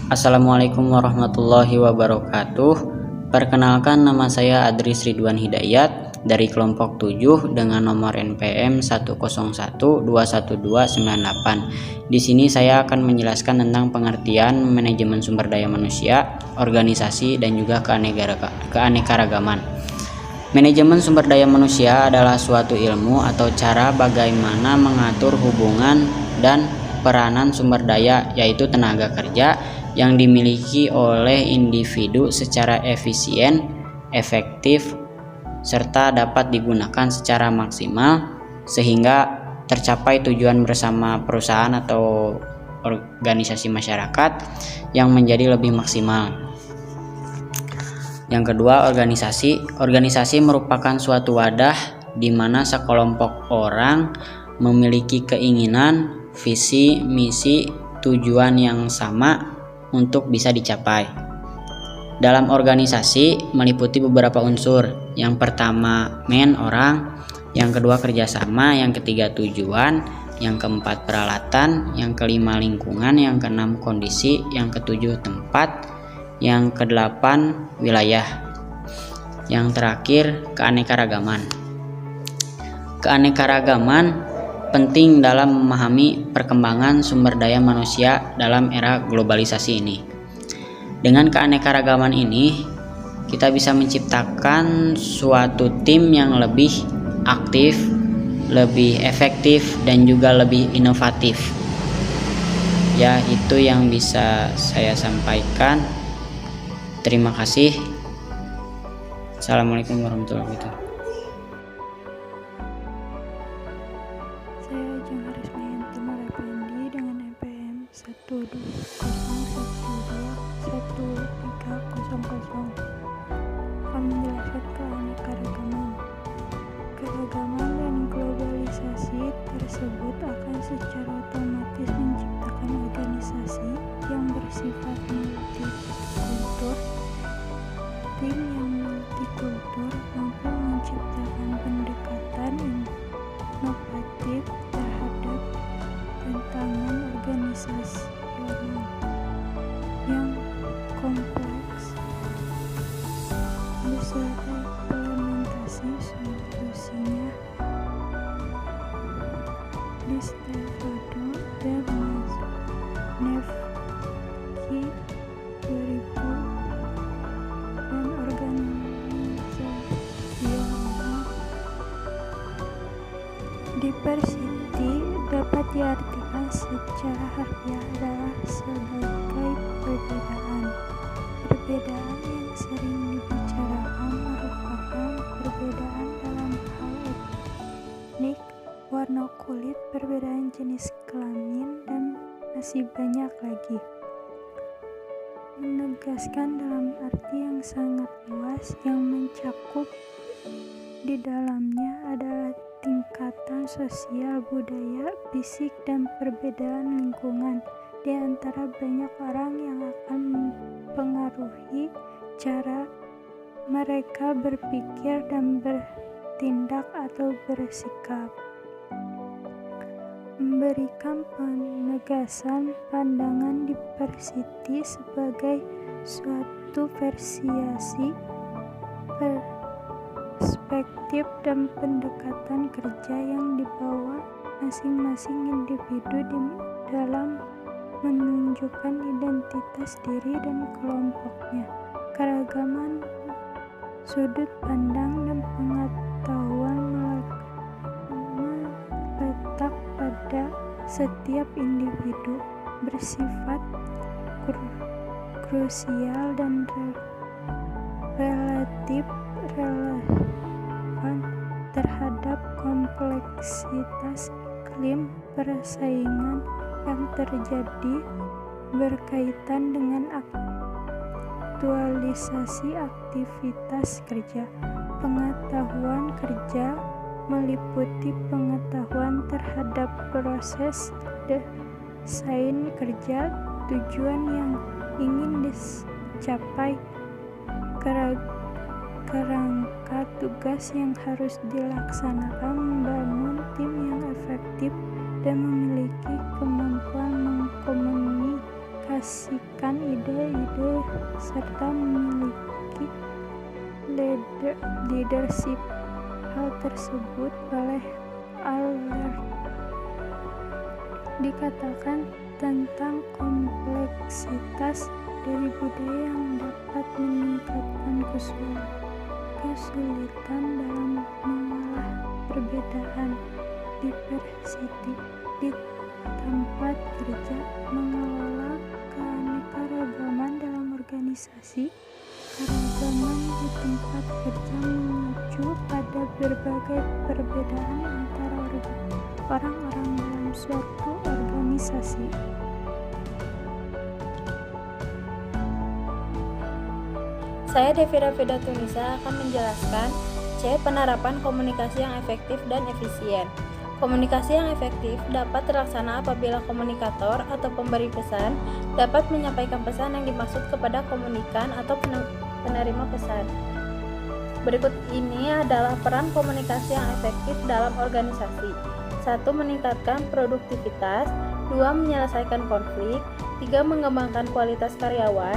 Assalamualaikum warahmatullahi wabarakatuh. Perkenalkan, nama saya Adris Ridwan Hidayat dari kelompok 7 dengan nomor NPM 101212998. Di sini saya akan menjelaskan tentang pengertian manajemen sumber daya manusia, organisasi, dan juga keanekaragaman. Manajemen sumber daya manusia adalah suatu ilmu atau cara bagaimana mengatur hubungan dan peranan sumber daya, yaitu tenaga kerja yang dimiliki oleh individu secara efisien, efektif, serta dapat digunakan secara maksimal sehingga tercapai tujuan bersama perusahaan atau organisasi masyarakat yang menjadi lebih maksimal. Yang kedua, organisasi. Organisasi merupakan suatu wadah di mana sekelompok orang memiliki keinginan, visi, misi, tujuan yang sama untuk bisa dicapai. Dalam organisasi meliputi beberapa unsur. Yang pertama, orang, yang kedua kerjasama, yang ketiga tujuan, yang keempat peralatan, yang kelima lingkungan, yang keenam kondisi, yang ketujuh tempat, yang kedelapan wilayah, yang terakhir keanekaragaman. Keanekaragaman penting dalam memahami perkembangan sumber daya manusia dalam era globalisasi ini. Dengan keanekaragaman ini, kita bisa menciptakan suatu tim yang lebih aktif, lebih efektif, dan juga lebih inovatif. Ya, itu yang bisa saya sampaikan. Terima kasih. Assalamualaikum warahmatullahi wabarakatuh. Saya Ajeng Harismayanti Marapendi dengan NPM 120121300 akan menjelaskan keanekaragaman. Keragaman dan globalisasi tersebut akan secara otomatis menciptakan organisasi yang bersifat multikultur. Tim yang multikultur mampu menciptakan pendekatan inovatif terhadap tantangan organisasional yang kompleks beserta implementasi solusinya. Di Stefano Nevsky 2000 dan organisasional. Diversity dapat diartikan secara harfiah adalah sebagai perbedaan. Perbedaan yang sering dibicarakan merupakan perbedaan dalam hal etnik, warna kulit, perbedaan jenis kelamin, dan masih banyak lagi. Menegaskan dalam arti yang sangat luas yang mencakup di dalamnya adalah tingkatan sosial, budaya, fisik, dan perbedaan lingkungan di antara banyak orang yang akan mempengaruhi cara mereka berpikir dan bertindak atau bersikap. Memberikan penegasan pandangan diversity sebagai suatu variasi perspektif dan pendekatan kerja yang dibawa masing-masing individu dalam menunjukkan identitas diri dan kelompoknya. Keragaman sudut pandang dan pengetahuan meletak pada setiap individu bersifat krusial dan relatif relevan terhadap kompleksitas iklim persaingan yang terjadi berkaitan dengan aktualisasi aktivitas kerja. Pengetahuan kerja meliputi pengetahuan terhadap proses desain kerja, tujuan yang ingin dicapai, kerangka tugas yang harus dilaksanakan, membangun tim yang efektif, dan memiliki kemampuan mengkomunikasikan mengekspresikan ide-ide serta memiliki leadership. Hal tersebut oleh Albert dikatakan tentang kompleksitas dari budaya yang dapat meningkatkan kesulitan dalam mengolah perbedaan, diversity di tempat kerja, mengelola keanekaragaman dalam organisasi. Keragaman di tempat kerja mengacu pada berbagai perbedaan antara orang-orang dalam suatu organisasi. Saya Devira Vedatunisa akan menjelaskan C. Penerapan komunikasi yang efektif dan efisien. Komunikasi yang efektif dapat terlaksana apabila komunikator atau pemberi pesan dapat menyampaikan pesan yang dimaksud kepada komunikan atau penerima pesan. Berikut ini adalah peran komunikasi yang efektif dalam organisasi. 1. Meningkatkan produktivitas. 2. Menyelesaikan konflik. 3. Mengembangkan kualitas karyawan.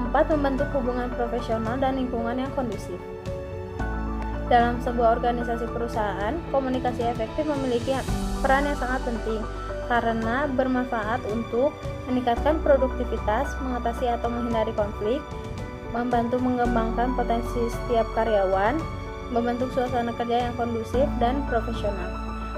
4. Membentuk hubungan profesional dan lingkungan yang kondusif. Dalam sebuah organisasi perusahaan, komunikasi efektif memiliki peran yang sangat penting karena bermanfaat untuk meningkatkan produktivitas, mengatasi atau menghindari konflik, membantu mengembangkan potensi setiap karyawan, membentuk suasana kerja yang kondusif dan profesional.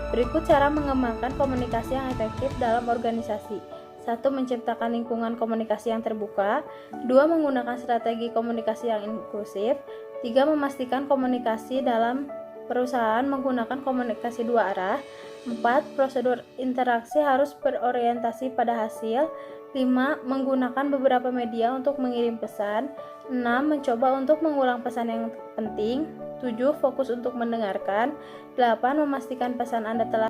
Berikut cara mengembangkan komunikasi yang efektif dalam organisasi. 1. Menciptakan lingkungan komunikasi yang terbuka. 2. Menggunakan strategi komunikasi yang inklusif. 3. Memastikan komunikasi dalam perusahaan menggunakan komunikasi dua arah. 4. Prosedur interaksi harus berorientasi pada hasil. 5. Menggunakan beberapa media untuk mengirim pesan. 6. Mencoba untuk mengulang pesan yang penting. 7. Fokus untuk mendengarkan. 8. Memastikan pesan Anda telah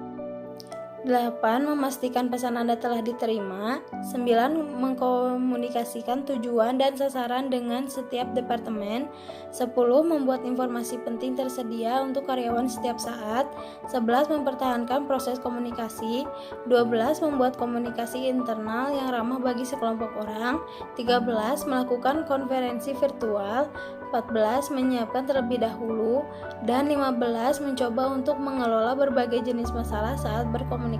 diterima. 9. Mengkomunikasikan tujuan dan sasaran dengan setiap departemen. 10. Membuat informasi penting tersedia untuk karyawan setiap saat. 11. Mempertahankan proses komunikasi. 12. Membuat komunikasi internal yang ramah bagi sekelompok orang. 13. Melakukan konferensi virtual. 14. Menyiapkan terlebih dahulu. Dan 15. Mencoba untuk mengelola berbagai jenis masalah saat berkomunikasi.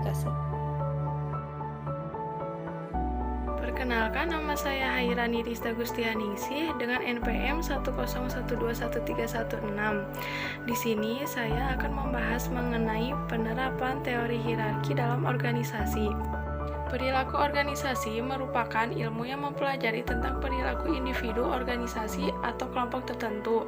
Perkenalkan, nama saya Hairani Rista Gustianingsih dengan NPM 101213116. Di sini saya akan membahas mengenai penerapan teori hierarki dalam organisasi. Perilaku organisasi merupakan ilmu yang mempelajari tentang perilaku individu, organisasi, atau kelompok tertentu.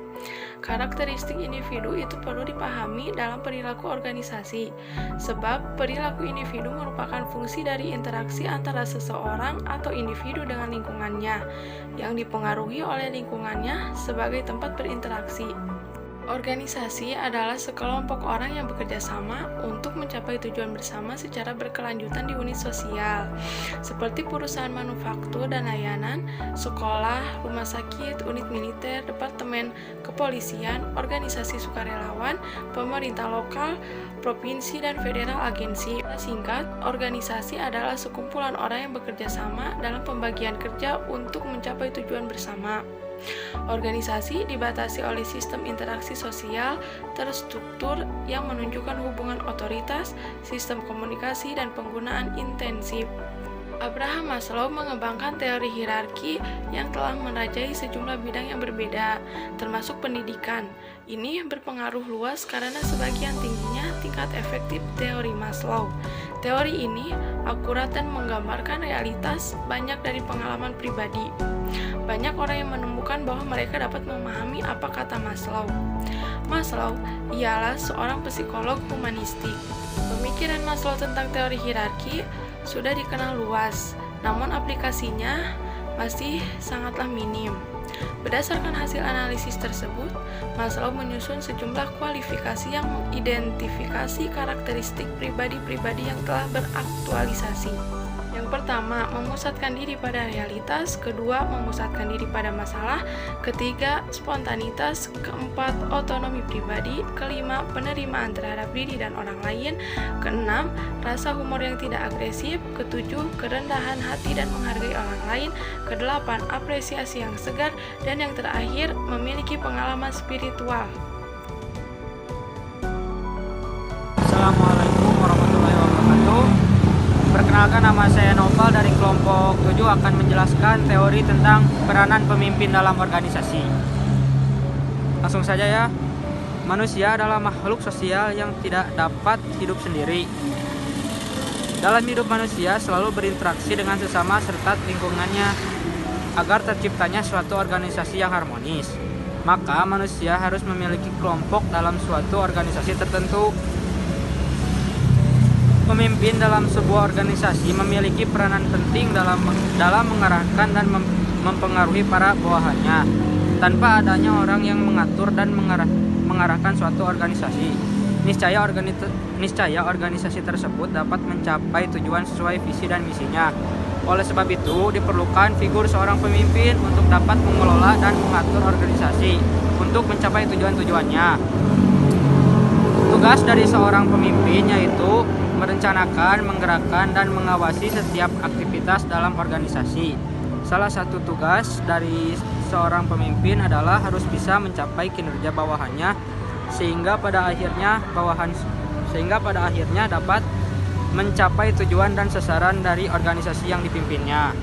Karakteristik individu itu perlu dipahami dalam perilaku organisasi, sebab perilaku individu merupakan fungsi dari interaksi antara seseorang atau individu dengan lingkungannya, yang dipengaruhi oleh lingkungannya sebagai tempat berinteraksi. Organisasi adalah sekelompok orang yang bekerja sama untuk mencapai tujuan bersama secara berkelanjutan di unit sosial, seperti perusahaan manufaktur dan layanan, sekolah, rumah sakit, unit militer, departemen kepolisian, organisasi sukarelawan, pemerintah lokal, provinsi, dan federal agensi. Singkat, organisasi adalah sekumpulan orang yang bekerja sama dalam pembagian kerja untuk mencapai tujuan bersama. Organisasi dibatasi oleh sistem interaksi sosial terstruktur yang menunjukkan hubungan otoritas, sistem komunikasi, dan penggunaan intensif. Abraham Maslow mengembangkan teori hierarki yang telah merajai sejumlah bidang yang berbeda, termasuk pendidikan. Ini berpengaruh luas karena sebagian tingginya tingkat efektif teori Maslow. Teori ini akurat dan menggambarkan realitas banyak dari pengalaman pribadi. Banyak orang yang menemukan bahwa mereka dapat memahami apa kata Maslow. Maslow ialah seorang psikolog humanistik. Pemikiran Maslow tentang teori hierarki sudah dikenal luas, namun aplikasinya masih sangatlah minim. Berdasarkan hasil analisis tersebut, Maslow menyusun sejumlah kualifikasi yang mengidentifikasi karakteristik pribadi-pribadi yang telah beraktualisasi. Yang Yang pertama, memusatkan diri pada realitas. Kedua, memusatkan diri pada masalah. Ketiga, spontanitas. Keempat, otonomi pribadi. Kelima, penerimaan terhadap diri dan orang lain. Keenam, rasa humor yang tidak agresif. Ketujuh, kerendahan hati dan menghargai orang lain. Kedelapan, apresiasi yang segar. Dan yang terakhir, memiliki pengalaman spiritual. Assalamualaikum warahmatullahi wabarakatuh. Perkenalkan, nama saya Noval dari kelompok 7 akan menjelaskan teori tentang peranan pemimpin dalam organisasi. Langsung saja ya. Manusia adalah makhluk sosial yang tidak dapat hidup sendiri. Dalam hidup manusia selalu berinteraksi dengan sesama serta lingkungannya agar terciptanya suatu organisasi yang harmonis. Maka manusia harus memiliki kelompok dalam suatu organisasi tertentu. Pemimpin dalam sebuah organisasi memiliki peranan penting dalam mengarahkan dan mempengaruhi para bawahannya. Tanpa adanya orang yang mengatur dan mengarahkan suatu organisasi, niscaya organisasi tersebut dapat mencapai tujuan sesuai visi dan misinya. Oleh sebab itu, diperlukan figur seorang pemimpin untuk dapat mengelola dan mengatur organisasi untuk mencapai tujuan-tujuannya. Tugas dari seorang pemimpin yaitu merencanakan, menggerakkan, dan mengawasi setiap aktivitas dalam organisasi. Salah satu tugas dari seorang pemimpin adalah harus bisa mencapai kinerja bawahannya sehingga pada akhirnya dapat mencapai tujuan dan sasaran dari organisasi yang dipimpinnya.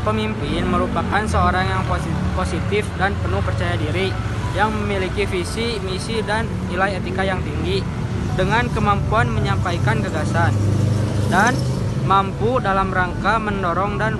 Pemimpin merupakan seorang yang positif dan penuh percaya diri, yang memiliki visi, misi, dan nilai etika yang tinggi, dengan kemampuan menyampaikan gagasan, dan mampu dalam rangka mendorong dan